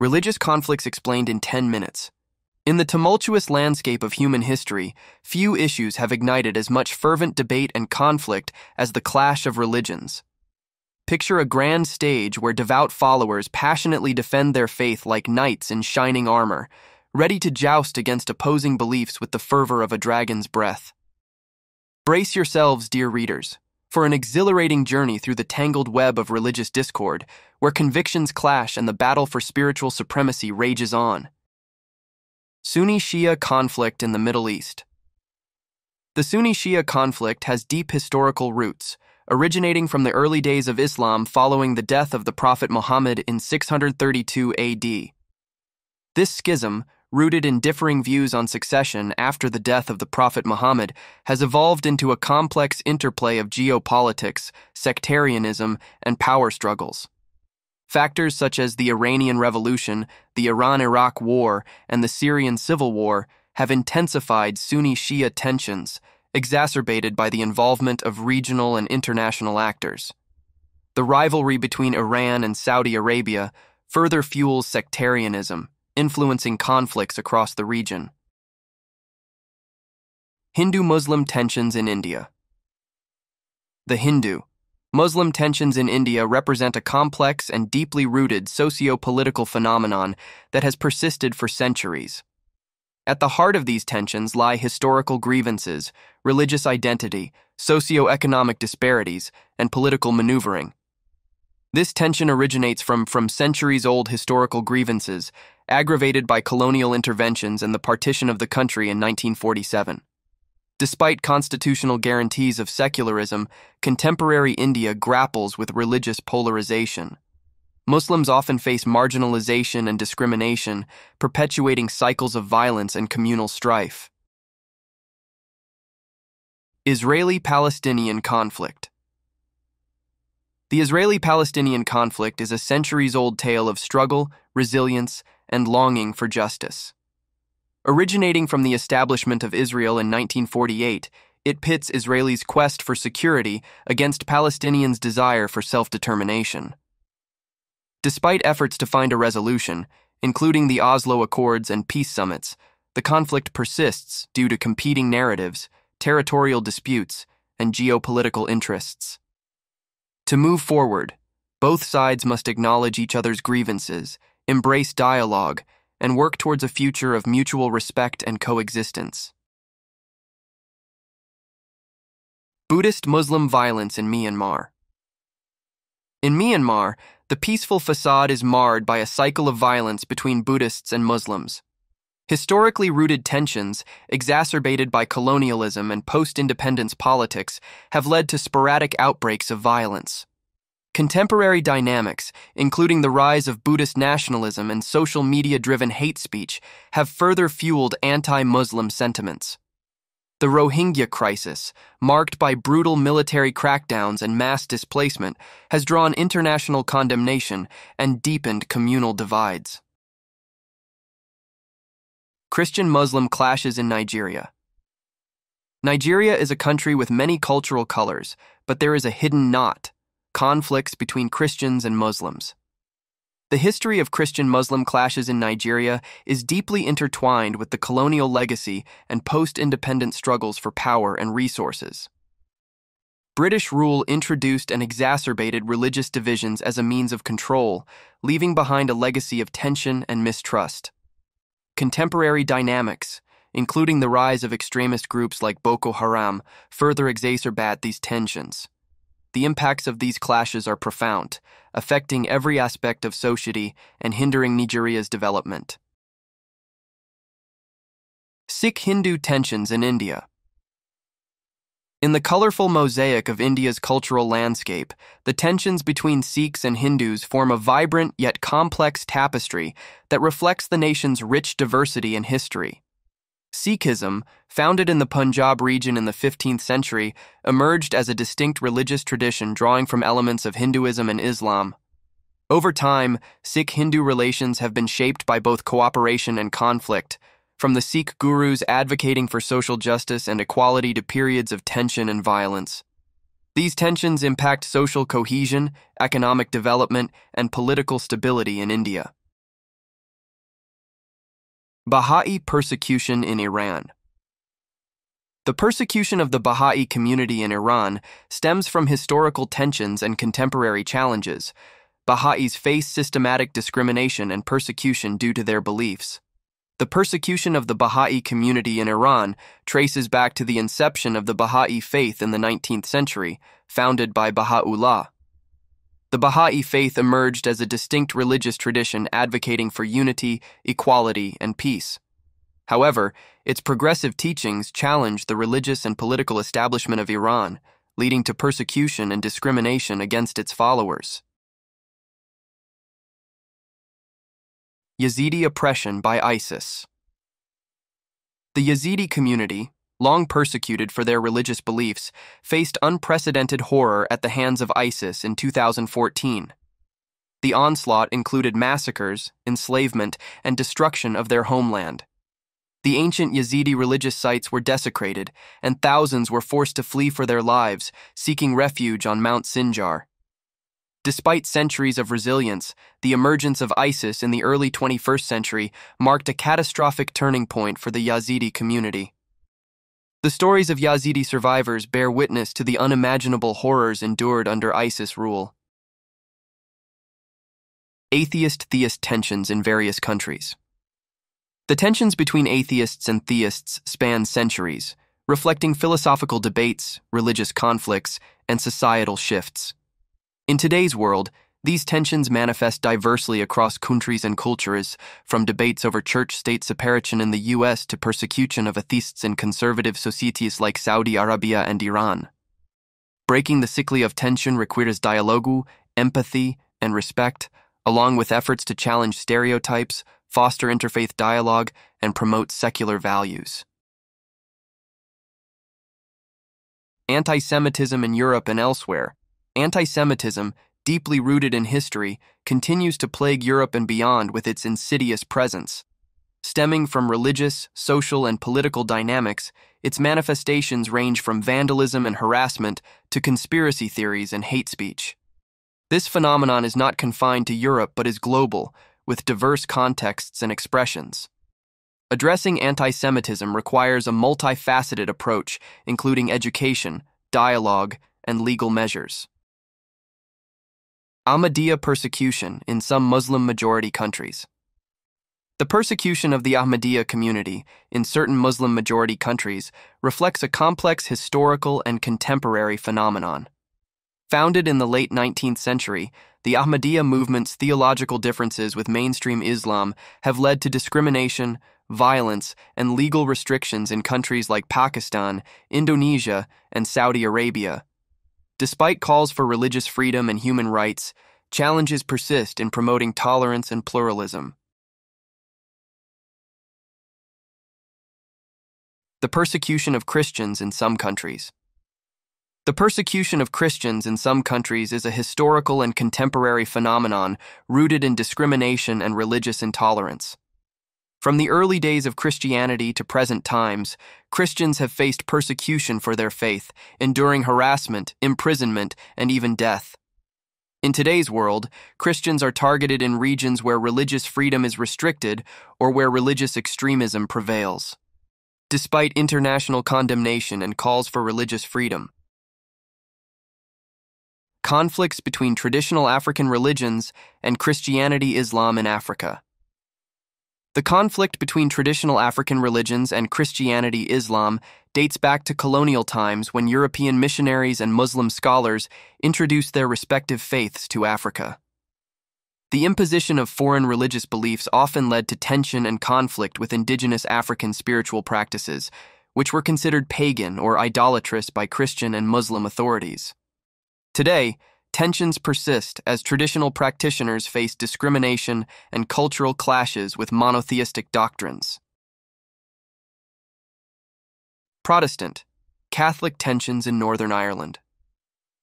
Religious conflicts explained in 10 minutes. In the tumultuous landscape of human history, few issues have ignited as much fervent debate and conflict as the clash of religions. Picture a grand stage where devout followers passionately defend their faith like knights in shining armor, ready to joust against opposing beliefs with the fervor of a dragon's breath. Brace yourselves, dear readers, for an exhilarating journey through the tangled web of religious discord, where convictions clash and the battle for spiritual supremacy rages on. Sunni-Shia conflict in the Middle East. The Sunni-Shia conflict has deep historical roots, originating from the early days of Islam following the death of the Prophet Muhammad in 632 AD. This schism, rooted in differing views on succession after the death of the Prophet Muhammad, has evolved into a complex interplay of geopolitics, sectarianism, and power struggles. Factors such as the Iranian Revolution, the Iran-Iraq War, and the Syrian Civil War have intensified Sunni-Shia tensions, exacerbated by the involvement of regional and international actors. The rivalry between Iran and Saudi Arabia further fuels sectarianism, influencing conflicts across the region. Hindu-Muslim tensions in India. The Hindu-Muslim tensions in India represent a complex and deeply rooted socio-political phenomenon that has persisted for centuries. At the heart of these tensions lie historical grievances, religious identity, socio-economic disparities, and political maneuvering. This tension originates from centuries-old historical grievances, aggravated by colonial interventions and the partition of the country in 1947. Despite constitutional guarantees of secularism, contemporary India grapples with religious polarization. Muslims often face marginalization and discrimination, perpetuating cycles of violence and communal strife. Israeli-Palestinian conflict. The Israeli-Palestinian conflict is a centuries-old tale of struggle, resilience, and longing for justice. Originating from the establishment of Israel in 1948, it pits Israelis' quest for security against Palestinians' desire for self-determination. Despite efforts to find a resolution, including the Oslo Accords and peace summits, the conflict persists due to competing narratives, territorial disputes, and geopolitical interests. To move forward, both sides must acknowledge each other's grievances, embrace dialogue, and work towards a future of mutual respect and coexistence. Buddhist-Muslim violence in Myanmar. In Myanmar, the peaceful facade is marred by a cycle of violence between Buddhists and Muslims. Historically rooted tensions, exacerbated by colonialism and post-independence politics, have led to sporadic outbreaks of violence. Contemporary dynamics, including the rise of Buddhist nationalism and social media-driven hate speech, have further fueled anti-Muslim sentiments. The Rohingya crisis, marked by brutal military crackdowns and mass displacement, has drawn international condemnation and deepened communal divides. Christian-Muslim clashes in Nigeria. Nigeria is a country with many cultural colors, but there is a hidden knot: conflicts between Christians and Muslims. The history of Christian-Muslim clashes in Nigeria is deeply intertwined with the colonial legacy and post-independent struggles for power and resources. British rule introduced and exacerbated religious divisions as a means of control, leaving behind a legacy of tension and mistrust. Contemporary dynamics, including the rise of extremist groups like Boko Haram, further exacerbate these tensions. The impacts of these clashes are profound, affecting every aspect of society and hindering Nigeria's development. Sikh-Hindu tensions in India. In the colorful mosaic of India's cultural landscape, the tensions between Sikhs and Hindus form a vibrant yet complex tapestry that reflects the nation's rich diversity and history. Sikhism, founded in the Punjab region in the 15th century, emerged as a distinct religious tradition drawing from elements of Hinduism and Islam. Over time, Sikh-Hindu relations have been shaped by both cooperation and conflict, from the Sikh gurus advocating for social justice and equality to periods of tension and violence. These tensions impact social cohesion, economic development, and political stability in India. Baha'i persecution in Iran. The persecution of the Baha'i community in Iran stems from historical tensions and contemporary challenges. Baha'is face systematic discrimination and persecution due to their beliefs. The persecution of the Baha'i community in Iran traces back to the inception of the Baha'i faith in the 19th century, founded by Baha'u'llah. The Baha'i faith emerged as a distinct religious tradition advocating for unity, equality, and peace. However, its progressive teachings challenged the religious and political establishment of Iran, leading to persecution and discrimination against its followers. Yazidi oppression by ISIS. The Yazidi community, long persecuted for their religious beliefs, faced unprecedented horror at the hands of ISIS in 2014. The onslaught included massacres, enslavement, and destruction of their homeland. The ancient Yazidi religious sites were desecrated, and thousands were forced to flee for their lives, seeking refuge on Mount Sinjar. Despite centuries of resilience, the emergence of ISIS in the early 21st century marked a catastrophic turning point for the Yazidi community. The stories of Yazidi survivors bear witness to the unimaginable horrors endured under ISIS rule. Atheist-theist tensions in various countries. The tensions between atheists and theists span centuries, reflecting philosophical debates, religious conflicts, and societal shifts. In today's world, these tensions manifest diversely across countries and cultures, from debates over church-state separation in the U.S. to persecution of atheists in conservative societies like Saudi Arabia and Iran. Breaking the cycle of tension requires dialogue, empathy, and respect, along with efforts to challenge stereotypes, foster interfaith dialogue, and promote secular values. Anti-Semitism in Europe and elsewhere. Anti-Semitism, deeply rooted in history, continues to plague Europe and beyond with its insidious presence. Stemming from religious, social, and political dynamics, its manifestations range from vandalism and harassment to conspiracy theories and hate speech. This phenomenon is not confined to Europe but is global, with diverse contexts and expressions. Addressing anti-Semitism requires a multifaceted approach, including education, dialogue, and legal measures. Ahmadiyya persecution in some Muslim-majority countries. The persecution of the Ahmadiyya community in certain Muslim-majority countries reflects a complex historical and contemporary phenomenon. Founded in the late 19th century, the Ahmadiyya movement's theological differences with mainstream Islam have led to discrimination, violence, and legal restrictions in countries like Pakistan, Indonesia, and Saudi Arabia. Despite calls for religious freedom and human rights, challenges persist in promoting tolerance and pluralism. The persecution of Christians in some countries. The persecution of Christians in some countries is a historical and contemporary phenomenon rooted in discrimination and religious intolerance. From the early days of Christianity to present times, Christians have faced persecution for their faith, enduring harassment, imprisonment, and even death. In today's world, Christians are targeted in regions where religious freedom is restricted or where religious extremism prevails. Despite international condemnation and calls for religious freedom, conflicts between traditional African religions and Christianity-Islam in Africa. The conflict between traditional African religions and Christianity-Islam dates back to colonial times when European missionaries and Muslim scholars introduced their respective faiths to Africa. The imposition of foreign religious beliefs often led to tension and conflict with indigenous African spiritual practices, which were considered pagan or idolatrous by Christian and Muslim authorities. Today, tensions persist as traditional practitioners face discrimination and cultural clashes with monotheistic doctrines. Protestant, Catholic tensions in Northern Ireland.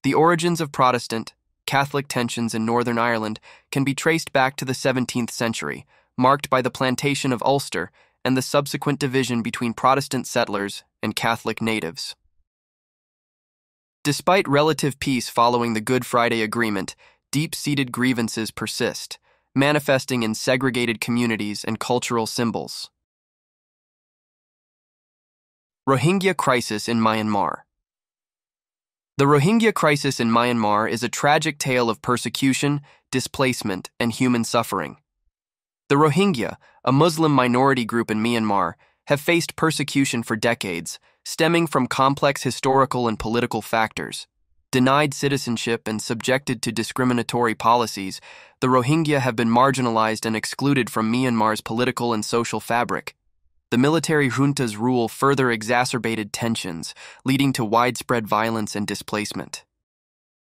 The origins of Protestant, Catholic tensions in Northern Ireland can be traced back to the 17th century, marked by the plantation of Ulster and the subsequent division between Protestant settlers and Catholic natives. Despite relative peace following the Good Friday Agreement, deep-seated grievances persist, manifesting in segregated communities and cultural symbols. Rohingya crisis in Myanmar. The Rohingya crisis in Myanmar is a tragic tale of persecution, displacement, and human suffering. The Rohingya, a Muslim minority group in Myanmar, have faced persecution for decades, stemming from complex historical and political factors. Denied citizenship and subjected to discriminatory policies, the Rohingya have been marginalized and excluded from Myanmar's political and social fabric. The military junta's rule further exacerbated tensions, leading to widespread violence and displacement.